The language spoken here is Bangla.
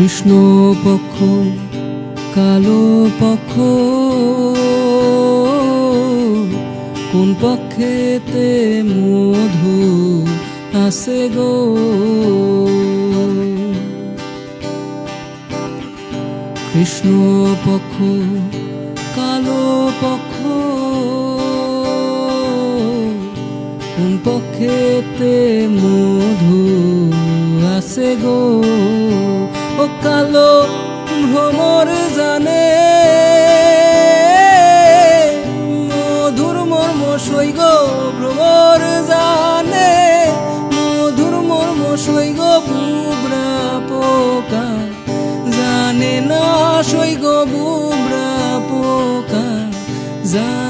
কৃষ্ণ পক্ষ কালো পক্ষ, কোন পক্ষেতে মধু আছে গো। কৃষ্ণ পক্ষ কালো পক্ষ, কোন পক্ষেতে মধু আছে গো। ও কালো ভ্রমর জানে মধুর মর্ম সই গো, ভ্রমর জানে মধুর মর্ম সই গো। বুবরা পোকা জানে না সই গো, বুবরা পোকা জানে